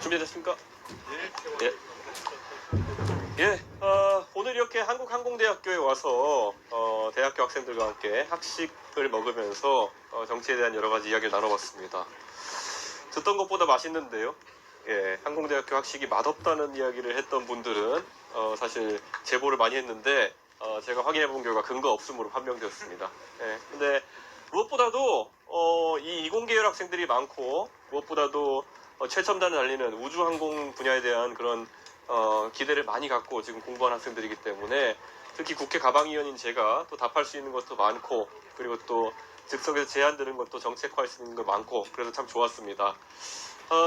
준비되셨습니까? 예. 오늘 이렇게 한국항공대학교에 와서 대학교 학생들과 함께 학식을 먹으면서 정치에 대한 여러 가지 이야기를 나눠봤습니다. 듣던 것보다 맛있는데요. 예, 항공대학교 학식이 맛없다는 이야기를 했던 분들은 사실 제보를 많이 했는데 제가 확인해본 결과 근거 없음으로 판명되었습니다. 예, 근데 무엇보다도 이 이공계열 학생들이 많고 무엇보다도 최첨단을 알리는 우주항공 분야에 대한 그런 기대를 많이 갖고 지금 공부한 학생들이기 때문에 특히 국회 가방위원인 제가 또 답할 수 있는 것도 많고 그리고 또 즉석에서 제안 드는 것도 정책화할 수 있는 거 많고 그래서 참 좋았습니다.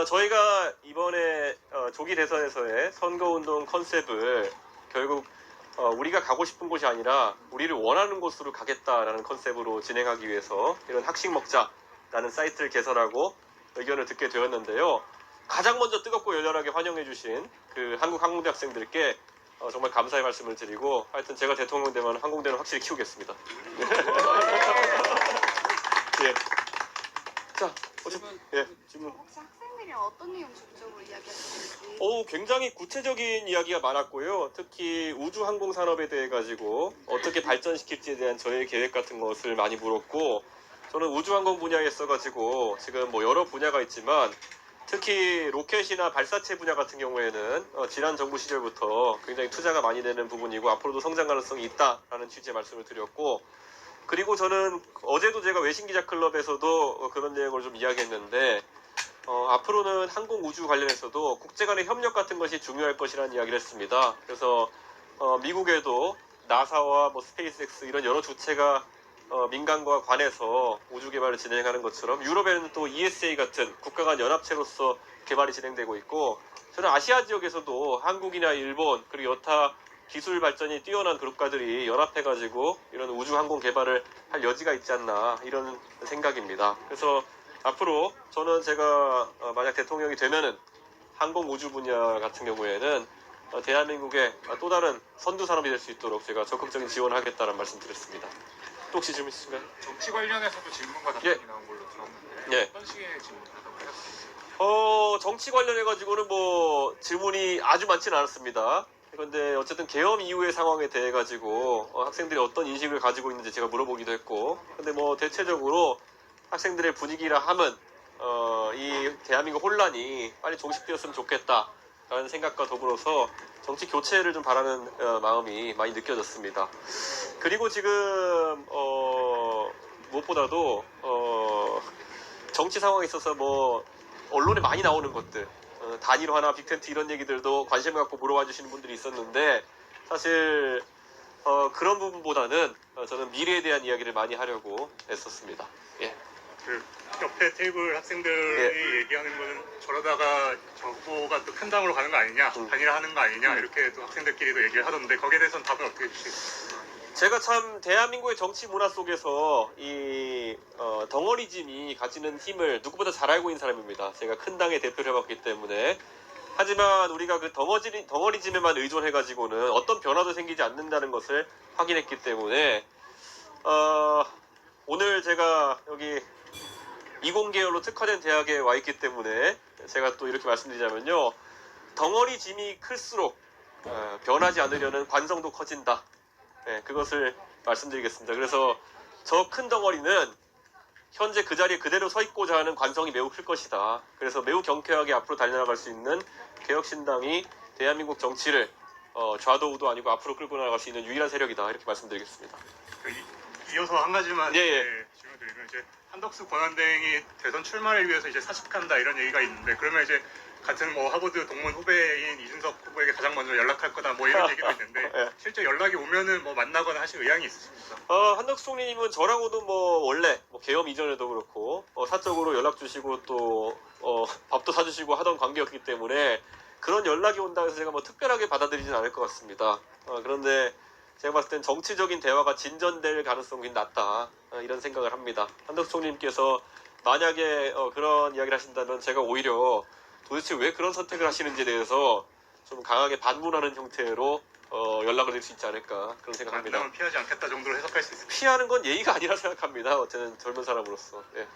저희가 이번에 조기 대선에서의 선거운동 컨셉을 결국 우리가 가고 싶은 곳이 아니라 우리를 원하는 곳으로 가겠다라는 컨셉으로 진행하기 위해서 이런 학식 먹자라는 사이트를 개설하고 의견을 듣게 되었는데요. 가장 먼저 뜨겁고 열렬하게 환영해주신 그 한국 항공대 학생들께 정말 감사의 말씀을 드리고 하여튼 제가 대통령 되면 항공대는 확실히 키우겠습니다. 예. 자, 질문. 혹시 학생들이랑 어떤 내용 주기적으로 이야기하셨는지? 굉장히 구체적인 이야기가 많았고요. 특히 우주항공 산업에 대해 가지고 어떻게 발전시킬지에 대한 저의 계획 같은 것을 많이 물었고, 저는 우주항공 분야에 있어가지고 지금 뭐 여러 분야가 있지만 특히 로켓이나 발사체 분야 같은 경우에는 지난 정부 시절부터 굉장히 투자가 많이 되는 부분이고 앞으로도 성장 가능성이 있다라는 취지의 말씀을 드렸고, 그리고 저는 어제도 제가 외신기자클럽에서도 그런 내용을 좀 이야기했는데 앞으로는 항공우주 관련해서도 국제 간의 협력 같은 것이 중요할 것이라는 이야기를 했습니다. 그래서 미국에도 나사와 뭐 스페이스X 이런 여러 주체가 민간과 관해서 우주 개발을 진행하는 것처럼 유럽에는 또 ESA 같은 국가 간 연합체로서 개발이 진행되고 있고, 저는 아시아 지역에서도 한국이나 일본 그리고 여타 기술 발전이 뛰어난 그룹가들이 연합해가지고 이런 우주 항공 개발을 할 여지가 있지 않나 이런 생각입니다. 그래서 앞으로 저는 제가 만약 대통령이 되면은 항공 우주 분야 같은 경우에는 대한민국의 또 다른 선두 산업이 될 수 있도록 제가 적극적인 지원을 하겠다는 말씀 드렸습니다. 또 혹시 질문 있으신가요? 정치 관련해서도 질문과 답변이 나온 걸로 들었는데 어떤 식의 질문을 하다고 하셨어요? 정치 관련해가지고는 뭐 질문이 아주 많지는 않았습니다. 그런데 어쨌든 계엄 이후의 상황에 대해 가지고 학생들이 어떤 인식을 가지고 있는지 제가 물어보기도 했고, 근데 뭐 대체적으로 학생들의 분위기라 함은 이 대한민국 혼란이 빨리 종식되었으면 좋겠다라는 생각과 더불어서 정치 교체를 좀 바라는 마음이 많이 느껴졌습니다. 그리고 지금 무엇보다도 정치 상황에 있어서 뭐 언론에 많이 나오는 것들 단일화나 빅텐트 이런 얘기들도 관심을 갖고 물어봐 주시는 분들이 있었는데 사실 그런 부분보다는 저는 미래에 대한 이야기를 많이 하려고 애썼습니다. 예. 그 옆에 테이블 학생들이 얘기하는 거는 저러다가 저 후보가 또 큰 당으로 가는 거 아니냐, 단일화하는 거 아니냐 이렇게 또 학생들끼리도 얘기를 하던데 거기에 대해서는 답은 어떻게 주시겠어요? 제가 참 대한민국의 정치 문화 속에서 이 덩어리즘이 가지는 힘을 누구보다 잘 알고 있는 사람입니다. 제가 큰 당의 대표를 해봤기 때문에. 하지만 우리가 그 덩어리즘에만 의존해가지고는 어떤 변화도 생기지 않는다는 것을 확인했기 때문에 오늘 제가 여기 이공계열로 특화된 대학에 와 있기 때문에 제가 또 이렇게 말씀드리자면요, 덩어리짐이 클수록 변하지 않으려는 관성도 커진다. 네, 그것을 말씀드리겠습니다. 그래서 저 큰 덩어리는 현재 그 자리에 그대로 서 있고자 하는 관성이 매우 클 것이다. 그래서 매우 경쾌하게 앞으로 달려나갈 수 있는 개혁신당이 대한민국 정치를 좌도 우도 아니고 앞으로 끌고 나갈 수 있는 유일한 세력이다. 이렇게 말씀드리겠습니다. 이어서 한 가지만 예. 질문드리면 이제 한덕수 권한대행이 대선 출마를 위해서 이제 사직한다 이런 얘기가 있는데, 그러면 이제 같은 뭐 하버드 동문 후배인 이준석 후보에게 가장 먼저 연락할 거다 뭐 이런 얘기도 있는데 예. 실제 연락이 오면은 뭐 만나거나 하실 의향이 있으십니까? 한덕수 총리님은 저랑도 뭐 원래 뭐 계엄 이전에도 그렇고 사적으로 연락 주시고 또 밥도 사주시고 하던 관계였기 때문에 그런 연락이 온다 해서 제가 뭐 특별하게 받아들이진 않을 것 같습니다. 그런데 제가 봤을 땐 정치적인 대화가 진전될 가능성이 낮다 이런 생각을 합니다. 한덕수 총리님께서 만약에 그런 이야기를 하신다면 제가 오히려 도대체 왜 그런 선택을 하시는지에 대해서 좀 강하게 반문하는 형태로 연락을 드릴 수 있지 않을까 그런 생각합니다. 만나면 피하지 않겠다 정도로 해석할 수 있습니다. 피하는 건 예의가 아니라 생각합니다. 어쨌든 젊은 사람으로서. 예.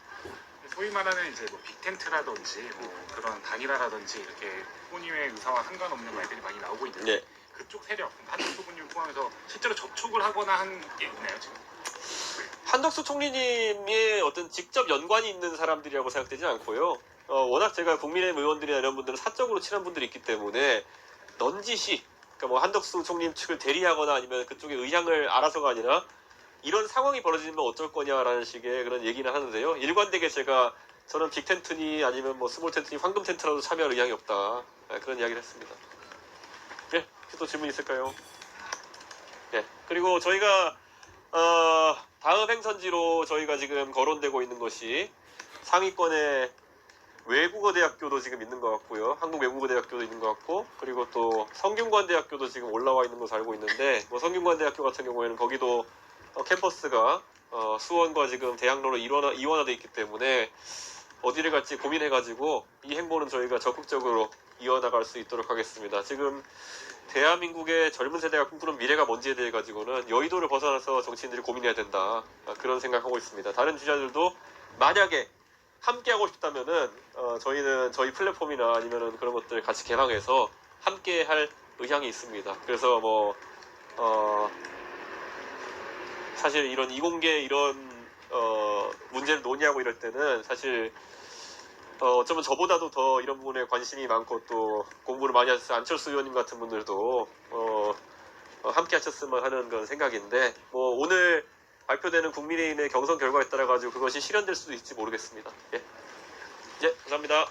소위 말하는 이제 뭐 빅텐트라든지 뭐 그런 단일화라든지 이렇게 후보님의 의사와 상관없는 말들이 많이 나오고 있는데 예. 그쪽 세력, 한덕수 후보님 포함해서 실제로 접촉을 하거나 한 게 있나요 지금? 한덕수 총리님의 어떤 직접 연관이 있는 사람들이라고 생각되지 않고요. 워낙 제가 국민의힘 의원들이나 이런 분들은 사적으로 친한 분들이 있기 때문에 넌지시, 그러니까 뭐 한덕수 총리님 측을 대리하거나 아니면 그쪽의 의향을 알아서가 아니라 이런 상황이 벌어지면 어쩔 거냐라는 식의 그런 얘기는 하는데요. 일관되게 저는 빅텐트니 아니면 뭐 스몰 텐트니 황금 텐트라도 참여할 의향이 없다. 그런 이야기를 했습니다. 예, 또 질문 있을까요? 예, 그리고 저희가 다음 행선지로 저희가 지금 거론되고 있는 것이 상위권의 외국어대학교도 지금 있는 것 같고요. 한국외국어대학교도 있는 것 같고, 그리고 또 성균관대학교도 지금 올라와 있는 것으로 알고 있는데, 뭐 성균관대학교 같은 경우에는 거기도 캠퍼스가 수원과 지금 대학로로 이원화되어 있기 때문에 어디를 갈지 고민해가지고 이 행보는 저희가 적극적으로 이어나갈 수 있도록 하겠습니다. 지금 대한민국의 젊은 세대가 꿈꾸는 미래가 뭔지에 대해 가지고는 여의도를 벗어나서 정치인들이 고민해야 된다. 그런 생각하고 있습니다. 다른 주자들도 만약에 함께 하고 싶다면은 저희는 저희 플랫폼이나 아니면은 그런 것들 같이 개방해서 함께 할 의향이 있습니다. 그래서 뭐 사실 이런 이공계 이런 문제를 논의하고 이럴 때는 사실 어쩌면 저보다도 더 이런 부분에 관심이 많고 또 공부를 많이 하셔서 안철수 의원님 같은 분들도 함께 하셨으면 하는 그런 생각인데 뭐 오늘 발표되는 국민의힘의 경선 결과에 따라 가지고 그것이 실현될 수도 있을지 모르겠습니다. 예, 감사합니다.